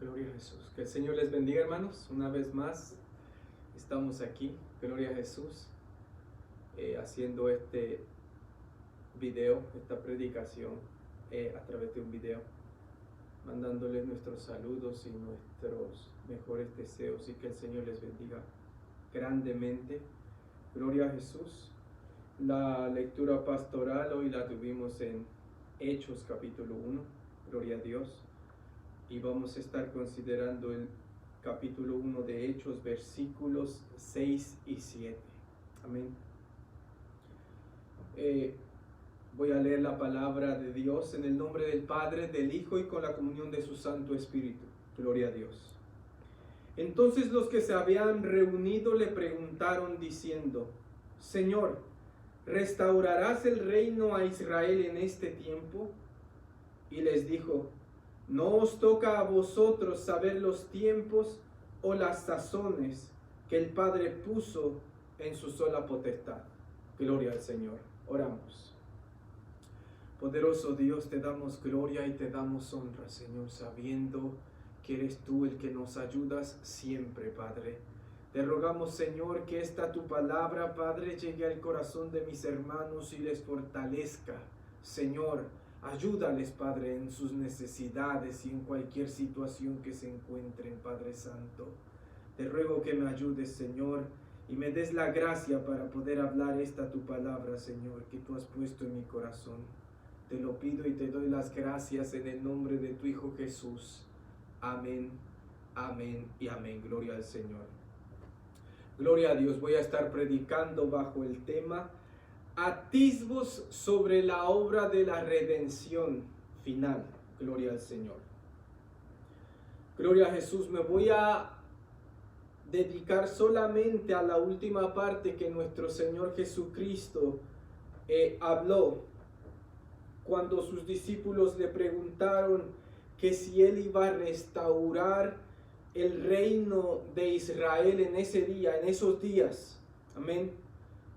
Gloria a Jesús. Que el Señor les bendiga, hermanos. Una vez más estamos aquí, gloria a Jesús, haciendo este video, esta predicación a través de un video, mandándoles nuestros saludos y nuestros mejores deseos, y que el Señor les bendiga grandemente. Gloria a Jesús. La lectura pastoral hoy la tuvimos en Hechos capítulo 1, gloria a Dios, y vamos a estar considerando el capítulo 1 de Hechos, versículos 6 y 7. Amén. Voy a leer la palabra de Dios en el nombre del Padre, del Hijo y con la comunión de su Santo Espíritu. Gloria a Dios. Entonces los que se habían reunido le preguntaron diciendo: Señor, ¿restaurarás el reino a Israel en este tiempo? Y les dijo: no os toca a vosotros saber los tiempos o las sazones que el Padre puso en su sola potestad. Gloria al Señor. Oramos. Poderoso Dios, te damos gloria y te damos honra, Señor, sabiendo que eres tú el que nos ayudas siempre, Padre. Te rogamos, Señor, que esta tu palabra, Padre, llegue al corazón de mis hermanos y les fortalezca. Señor, ayúdales, Padre, en sus necesidades y en cualquier situación que se encuentren, Padre Santo. Te ruego que me ayudes, Señor, y me des la gracia para poder hablar esta tu palabra, Señor, que tú has puesto en mi corazón. Te lo pido y te doy las gracias en el nombre de tu Hijo Jesús. Amén, amén y amén. Gloria al Señor. Gloria a Dios. Voy a estar predicando bajo el tema atisbos sobre la obra de la redención final. Gloria al Señor. Gloria a Jesús. Me voy a dedicar solamente a la última parte que nuestro Señor Jesucristo habló cuando sus discípulos le preguntaron que si Él iba a restaurar el reino de Israel en ese día, en esos días. Amén.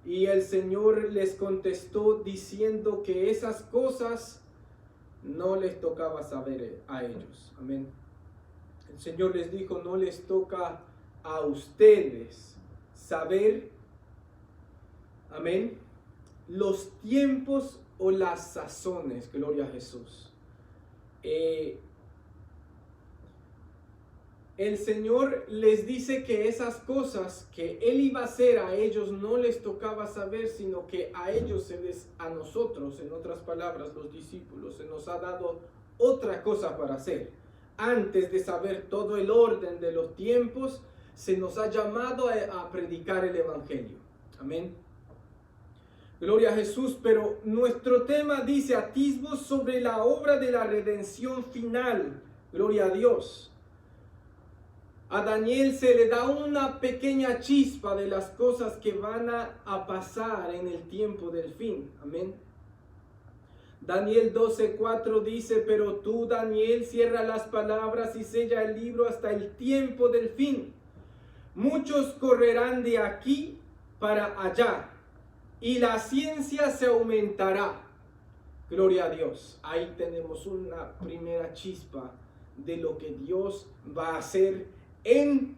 Y el Señor les contestó diciendo que esas cosas no les tocaba saber a ellos. Amén. El Señor les dijo: no les toca a ustedes saber, amén, los tiempos o las sazones. Gloria a Jesús. El Señor les dice que esas cosas que Él iba a hacer a ellos no les tocaba saber, sino que a ellos, a nosotros, en otras palabras, los discípulos, se nos ha dado otra cosa para hacer. Antes de saber todo el orden de los tiempos, se nos ha llamado a predicar el Evangelio. Amén. Gloria a Jesús. Pero nuestro tema dice atisbos sobre la obra de la redención final. Gloria a Dios. A Daniel se le da una pequeña chispa de las cosas que van a pasar en el tiempo del fin. Amén. Daniel 12:4 dice: pero tú, Daniel, cierra las palabras y sella el libro hasta el tiempo del fin. Muchos correrán de aquí para allá y la ciencia se aumentará. Gloria a Dios. Ahí tenemos una primera chispa de lo que Dios va a hacer en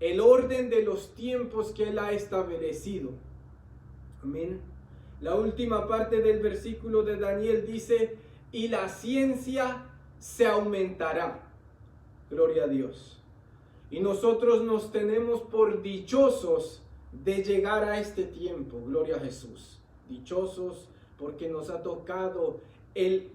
el orden de los tiempos que Él ha establecido. Amén. La última parte del versículo de Daniel dice: y la ciencia se aumentará. Gloria a Dios. Y nosotros nos tenemos por dichosos de llegar a este tiempo. Gloria a Jesús. Dichosos porque nos ha tocado el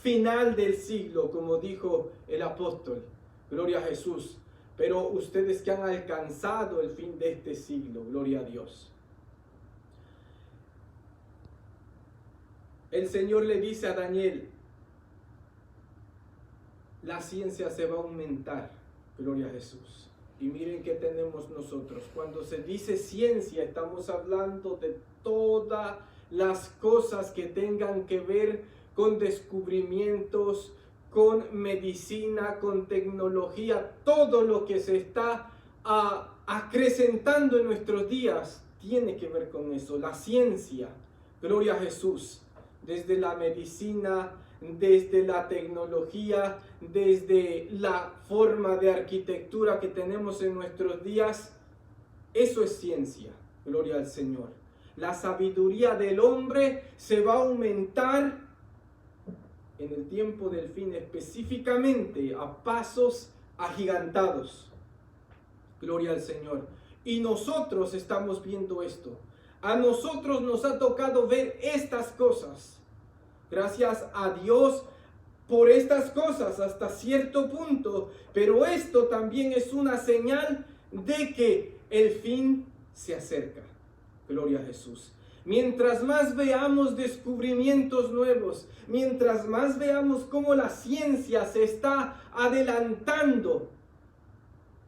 final del siglo, como dijo el apóstol. Gloria a Jesús. Pero ustedes que han alcanzado el fin de este siglo, gloria a Dios. El Señor le dice a Daniel: la ciencia se va a aumentar. Gloria a Jesús. Y miren qué tenemos nosotros. Cuando se dice ciencia, estamos hablando de todas las cosas que tengan que ver con descubrimientos, con medicina, con tecnología. Todo lo que se está acrecentando en nuestros días tiene que ver con eso. La ciencia, gloria a Jesús, desde la medicina, desde la tecnología, desde la forma de arquitectura que tenemos en nuestros días. Eso es ciencia, gloria al Señor. La sabiduría del hombre se va a aumentar en el tiempo del fin, específicamente a pasos agigantados. Gloria al Señor. Y nosotros estamos viendo esto. A nosotros nos ha tocado ver estas cosas. Gracias a Dios por estas cosas hasta cierto punto. Pero esto también es una señal de que el fin se acerca. Gloria a Jesús. Mientras más veamos descubrimientos nuevos, mientras más veamos cómo la ciencia se está adelantando,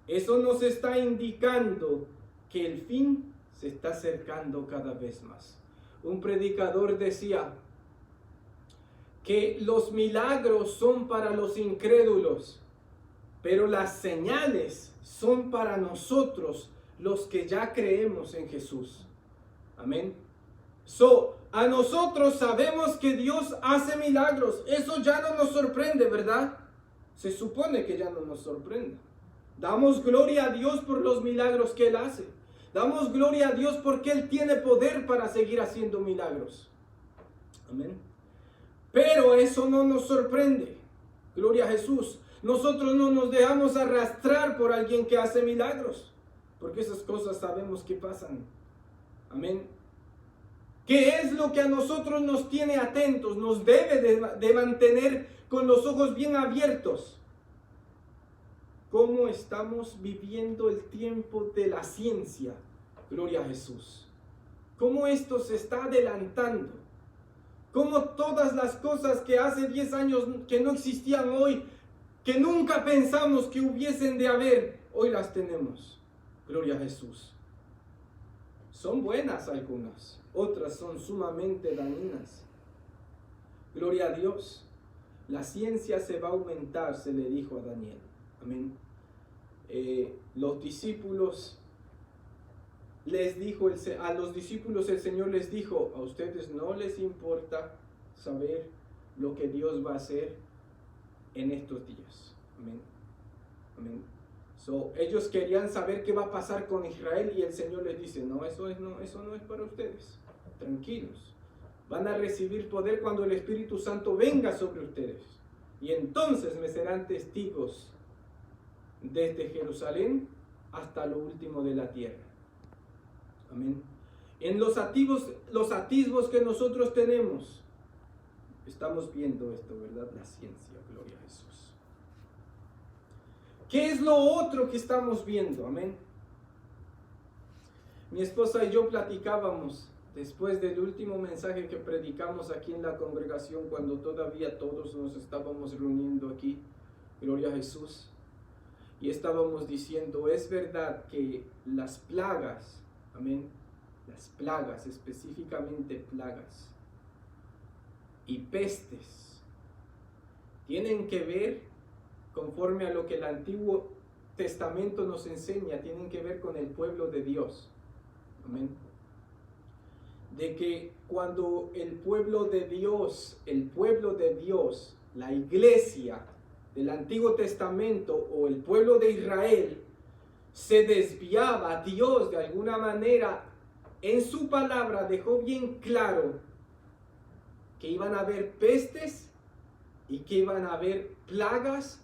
eso nos está indicando que el fin se está acercando cada vez más. Un predicador decía que los milagros son para los incrédulos, pero las señales son para nosotros, los que ya creemos en Jesús. Amén. A nosotros sabemos que Dios hace milagros. Eso ya no nos sorprende, ¿verdad? Se supone que ya no nos sorprende. Damos gloria a Dios por los milagros que Él hace. Damos gloria a Dios porque Él tiene poder para seguir haciendo milagros. Amén. Pero eso no nos sorprende. Gloria a Jesús. Nosotros no nos dejamos arrastrar por alguien que hace milagros, porque esas cosas sabemos que pasan. Amén. ¿Qué es lo que a nosotros nos tiene atentos? Nos debe de mantener con los ojos bien abiertos. ¿Cómo estamos viviendo el tiempo de la ciencia? Gloria a Jesús. ¿Cómo esto se está adelantando? ¿Cómo todas las cosas que hace 10 años que no existían hoy, que nunca pensamos que hubiesen de haber, hoy las tenemos? Gloria a Jesús. Son buenas algunas, otras son sumamente dañinas. Gloria a Dios. La ciencia se va a aumentar, se le dijo a Daniel. Amén. Los discípulos a los discípulos el Señor les dijo: a ustedes no les importa saber lo que Dios va a hacer en estos días. Amén. Amén. Ellos querían saber qué va a pasar con Israel y el Señor les dice: no, eso no es para ustedes. Tranquilos. Van a recibir poder cuando el Espíritu Santo venga sobre ustedes. Y entonces me serán testigos desde Jerusalén hasta lo último de la tierra. Amén. En los atisbos que nosotros tenemos, estamos viendo esto, ¿verdad? La ciencia, gloria a Jesús. ¿Qué es lo otro que estamos viendo? Amén. Mi esposa y yo platicábamos después del último mensaje que predicamos aquí en la congregación, cuando todavía todos nos estábamos reuniendo aquí, gloria a Jesús, y estábamos diciendo: es verdad que las plagas, amén, las plagas, específicamente plagas y pestes, tienen que ver, conforme a lo que el Antiguo Testamento nos enseña, tienen que ver con el pueblo de Dios. Amén. De que cuando el pueblo de Dios, la iglesia del Antiguo Testamento o el pueblo de Israel se desviaba, Dios de alguna manera en su palabra dejó bien claro que iban a haber pestes y que iban a haber plagas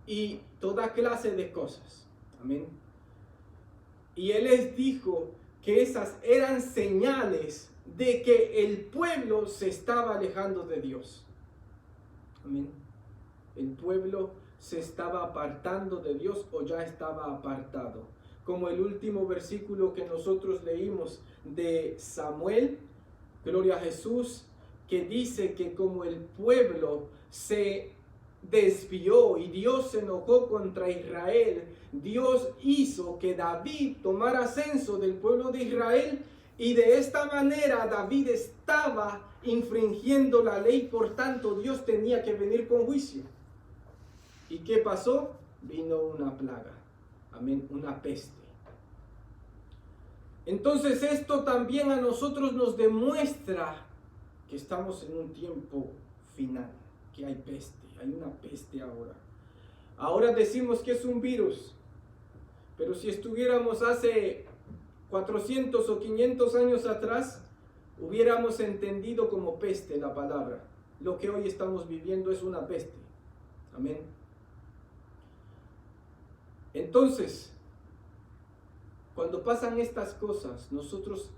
y toda clase de cosas. Amén. Y Él les dijo que esas eran señales de que el pueblo se estaba alejando de Dios. Amén. El pueblo se estaba apartando de Dios o ya estaba apartado. Como el último versículo que nosotros leímos de Samuel, gloria a Jesús, que dice que como el pueblo se desvió y Dios se enojó contra Israel, Dios hizo que David tomara censo del pueblo de Israel, y de esta manera David estaba infringiendo la ley, por tanto Dios tenía que venir con juicio. ¿Y qué pasó? Vino una plaga, amén, una peste. Entonces esto también a nosotros nos demuestra que estamos en un tiempo final. que hay peste, hay una peste ahora. Ahora decimos que es un virus, pero si estuviéramos hace 400 o 500 años atrás, hubiéramos entendido como peste la palabra. Lo que hoy estamos viviendo es una peste. Amén. Entonces, cuando pasan estas cosas, nosotros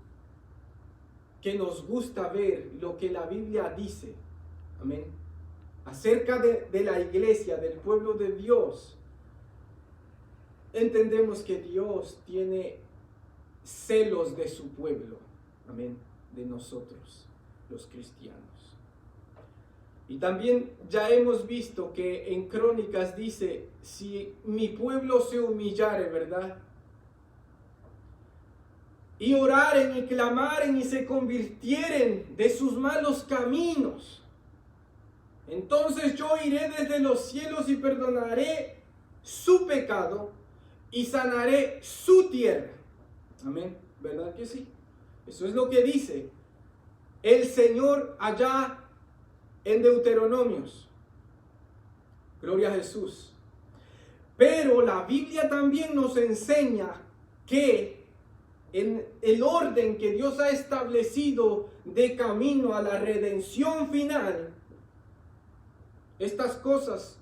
que nos gusta ver lo que la Biblia dice, amén, acerca de la iglesia, del pueblo de Dios, entendemos que Dios tiene celos de su pueblo, amén, de nosotros, los cristianos. Y también ya hemos visto que en Crónicas dice, si mi pueblo se humillare, ¿verdad? Y oraren y clamaren y se convirtieren de sus malos caminos, entonces yo iré desde los cielos y perdonaré su pecado y sanaré su tierra. Amén, ¿verdad que sí? Eso es lo que dice el Señor allá en Deuteronomios. Gloria a Jesús. Pero la Biblia también nos enseña que en el orden que Dios ha establecido de camino a la redención final, estas cosas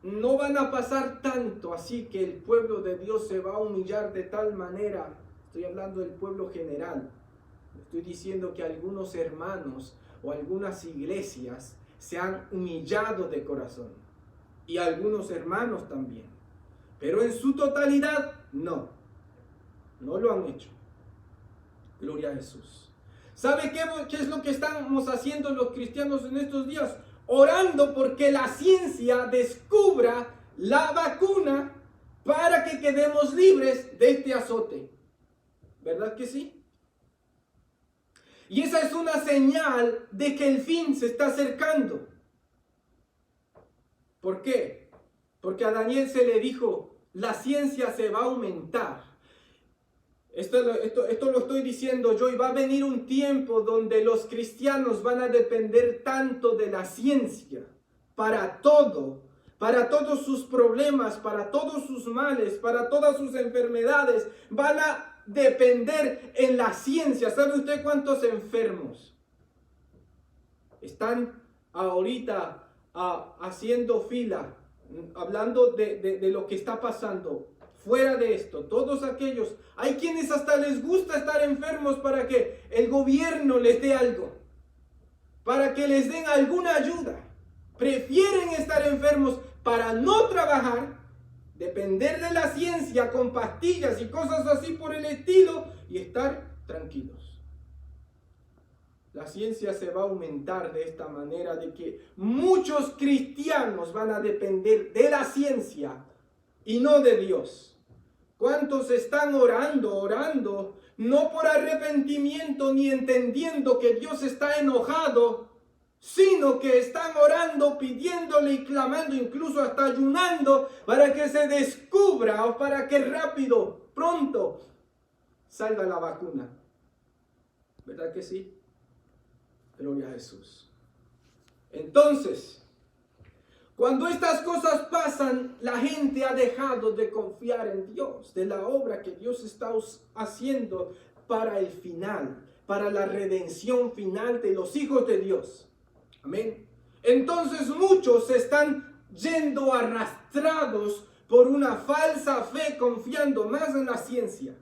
no van a pasar tanto así que el pueblo de Dios se va a humillar de tal manera. Estoy hablando del pueblo general. Estoy diciendo que algunos hermanos o algunas iglesias se han humillado de corazón. Y algunos hermanos también. Pero en su totalidad, no. No lo han hecho. Gloria a Jesús. ¿Sabe qué es lo que estamos haciendo los cristianos en estos días? Orando porque la ciencia descubra la vacuna para que quedemos libres de este azote. ¿Verdad que sí? Y esa es una señal de que el fin se está acercando. ¿Por qué? Porque a Daniel se le dijo, la ciencia se va a aumentar. Esto lo estoy diciendo yo, y va a venir un tiempo donde los cristianos van a depender tanto de la ciencia para todo, para todos sus problemas, para todos sus males, para todas sus enfermedades. Van a depender en la ciencia. ¿Sabe usted cuántos enfermos están ahorita haciendo fila, hablando de lo que está pasando? Fuera de esto, todos aquellos, hay quienes hasta les gusta estar enfermos para que el gobierno les dé algo, para que les den alguna ayuda. Prefieren estar enfermos para no trabajar, depender de la ciencia con pastillas y cosas así por el estilo y estar tranquilos. La ciencia se va a aumentar de esta manera, de que muchos cristianos van a depender de la ciencia y no de Dios. ¿Cuántos están orando, no por arrepentimiento ni entendiendo que Dios está enojado, sino que están orando, pidiéndole y clamando, incluso hasta ayunando, para que se descubra o para que rápido, pronto, salga la vacuna? ¿Verdad que sí? Gloria a Jesús. Entonces, cuando estas cosas pasan, la gente ha dejado de confiar en Dios, de la obra que Dios está haciendo para el final, para la redención final de los hijos de Dios. Amén. Entonces muchos se están yendo arrastrados por una falsa fe, confiando más en la ciencia.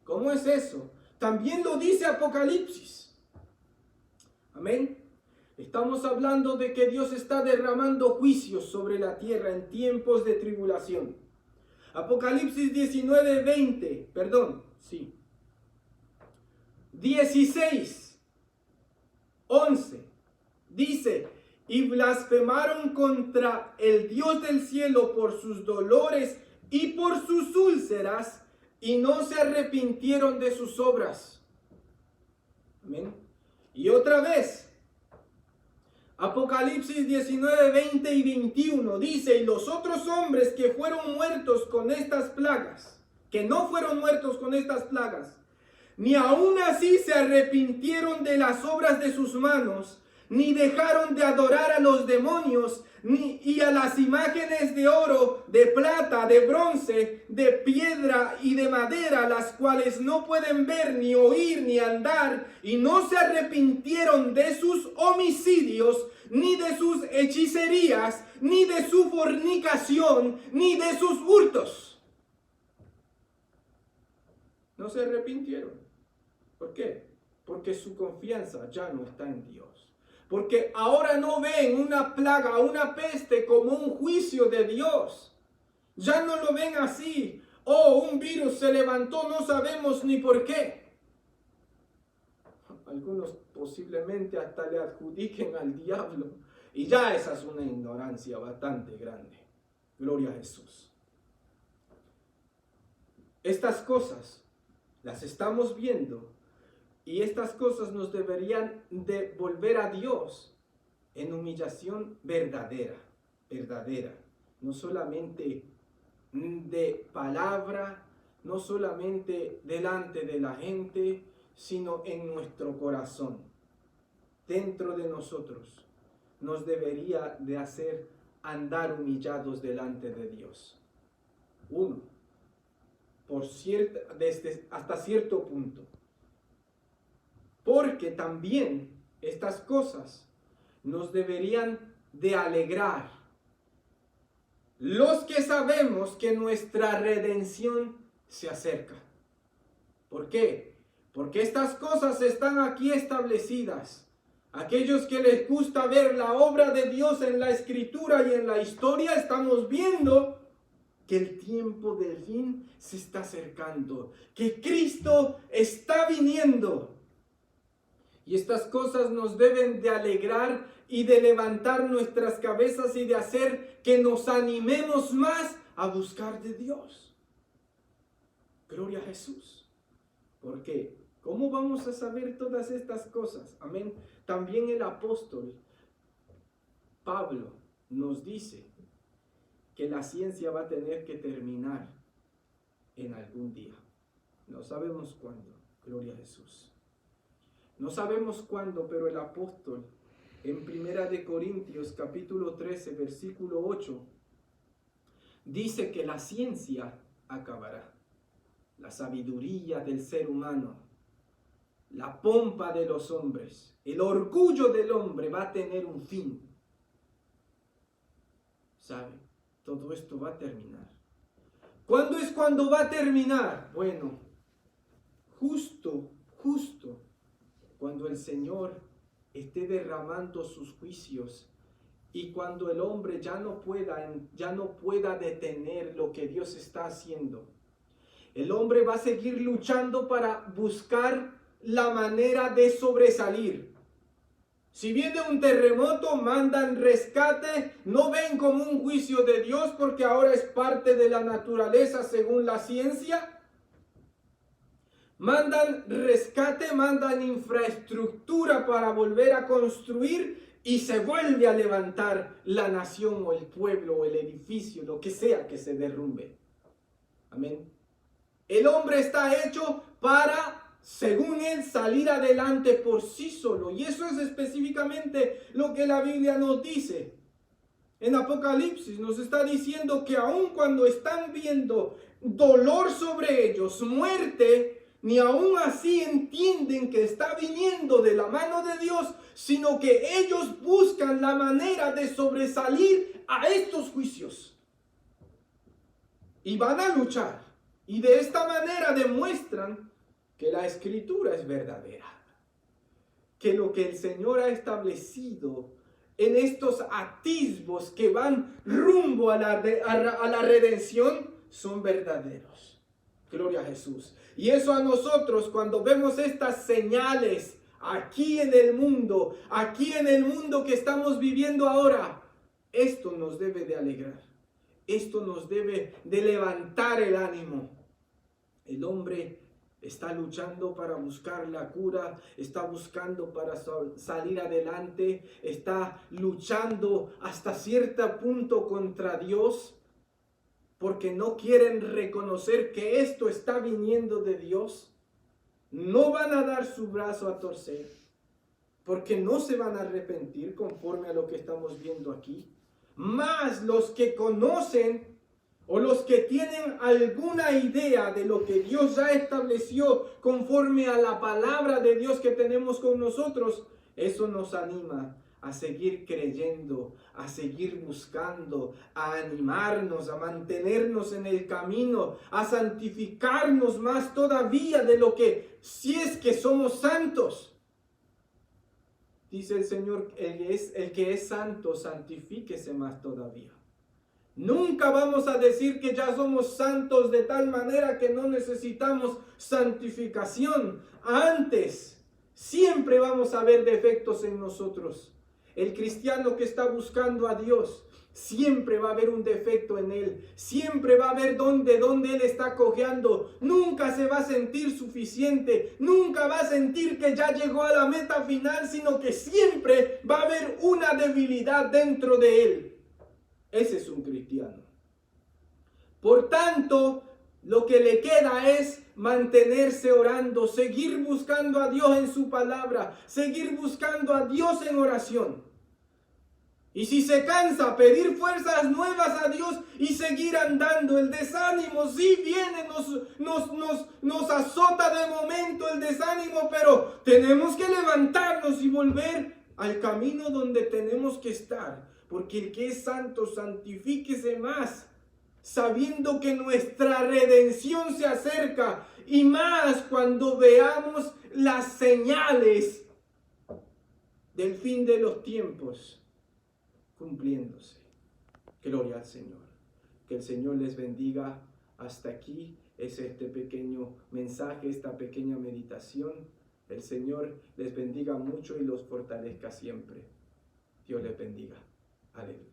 ¿Cómo es eso? También lo dice Apocalipsis. Amén. Estamos hablando de que Dios está derramando juicios sobre la tierra en tiempos de tribulación. Apocalipsis 16, 11, dice, y blasfemaron contra el Dios del cielo por sus dolores y por sus úlceras, y no se arrepintieron de sus obras. Amén. Y otra vez, Apocalipsis 19, 20 y 21 dice, y los otros hombres que fueron muertos con estas plagas, que no fueron muertos con estas plagas, ni aún así se arrepintieron de las obras de sus manos, ni dejaron de adorar a los demonios, y a las imágenes de oro, de plata, de bronce, de piedra y de madera, las cuales no pueden ver, ni oír, ni andar, y no se arrepintieron de sus homicidios, ni de sus hechicerías, ni de su fornicación, ni de sus hurtos. No se arrepintieron. ¿Por qué? Porque su confianza ya no está en Dios. Porque ahora no ven una plaga, una peste como un juicio de Dios. Ya no lo ven así. Oh, un virus se levantó, no sabemos ni por qué. Algunos posiblemente hasta le adjudiquen al diablo. Y ya esa es una ignorancia bastante grande. Gloria a Jesús. Estas cosas las estamos viendo. Y estas cosas nos deberían de volver a Dios en humillación verdadera, no solamente de palabra, no solamente delante de la gente, sino en nuestro corazón, dentro de nosotros, nos debería de hacer andar humillados delante de Dios. Hasta cierto punto. Porque también estas cosas nos deberían de alegrar. Los que sabemos que nuestra redención se acerca. ¿Por qué? Porque estas cosas están aquí establecidas. Aquellos que les gusta ver la obra de Dios en la Escritura y en la historia, estamos viendo que el tiempo del fin se está acercando. Que Cristo está viniendo. Y estas cosas nos deben de alegrar y de levantar nuestras cabezas y de hacer que nos animemos más a buscar de Dios. Gloria a Jesús. Porque, ¿cómo vamos a saber todas estas cosas? Amén. También el apóstol Pablo nos dice que la ciencia va a tener que terminar en algún día. No sabemos cuándo. Gloria a Jesús. No sabemos cuándo, pero el apóstol en 1 Corintios capítulo 13, versículo 8, dice que la ciencia acabará. La sabiduría del ser humano, la pompa de los hombres, el orgullo del hombre va a tener un fin. ¿Sabe? Todo esto va a terminar. ¿Cuándo es cuando va a terminar? Bueno, justo cuando el Señor esté derramando sus juicios y cuando el hombre ya no pueda detener lo que Dios está haciendo. El hombre va a seguir luchando para buscar la manera de sobresalir. Si viene un terremoto, mandan rescate, no ven como un juicio de Dios porque ahora es parte de la naturaleza según la ciencia. Mandan rescate, mandan infraestructura para volver a construir y se vuelve a levantar la nación o el pueblo o el edificio, lo que sea que se derrumbe. Amén. El hombre está hecho para, según él, salir adelante por sí solo. Y eso es específicamente lo que la Biblia nos dice. En Apocalipsis nos está diciendo que aun cuando están viendo dolor sobre ellos, muerte, ni aún así entienden que está viniendo de la mano de Dios, sino que ellos buscan la manera de sobresalir a estos juicios. Y van a luchar. Y de esta manera demuestran que la Escritura es verdadera. Que lo que el Señor ha establecido en estos atisbos que van rumbo a la redención son verdaderos. Gloria a Jesús. Y eso a nosotros, cuando vemos estas señales aquí en el mundo que estamos viviendo ahora, esto nos debe de alegrar. Esto nos debe de levantar el ánimo. El hombre está luchando para buscar la cura, está buscando para salir adelante, está luchando hasta cierto punto contra Dios, porque no quieren reconocer que esto está viniendo de Dios. No van a dar su brazo a torcer. porque no se van a arrepentir conforme a lo que estamos viendo aquí. Mas los que conocen o los que tienen alguna idea de lo que Dios ya estableció conforme a la palabra de Dios que tenemos con nosotros, eso nos anima a seguir creyendo, a seguir buscando, a animarnos, a mantenernos en el camino, a santificarnos más todavía de lo que, si es que somos santos. Dice el Señor, el que es santo, santifíquese más todavía. Nunca vamos a decir que ya somos santos de tal manera que no necesitamos santificación. Antes, siempre vamos a ver defectos en nosotros. El cristiano que está buscando a Dios, siempre va a haber un defecto en él. Siempre va a haber donde él está cojeando. Nunca se va a sentir suficiente. Nunca va a sentir que ya llegó a la meta final, sino que siempre va a haber una debilidad dentro de él. Ese es un cristiano. Por tanto, lo que le queda es mantenerse orando, seguir buscando a Dios en su palabra, seguir buscando a Dios en oración. Y si se cansa, pedir fuerzas nuevas a Dios y seguir andando. El desánimo sí viene, nos azota de momento el desánimo, pero tenemos que levantarnos y volver al camino donde tenemos que estar. Porque el que es santo, santifíquese más, sabiendo que nuestra redención se acerca, y más cuando veamos las señales del fin de los tiempos cumpliéndose. Gloria al Señor. Que el Señor les bendiga. Hasta aquí es este pequeño mensaje, esta pequeña meditación. El Señor les bendiga mucho y los fortalezca siempre. Dios les bendiga. Aleluya.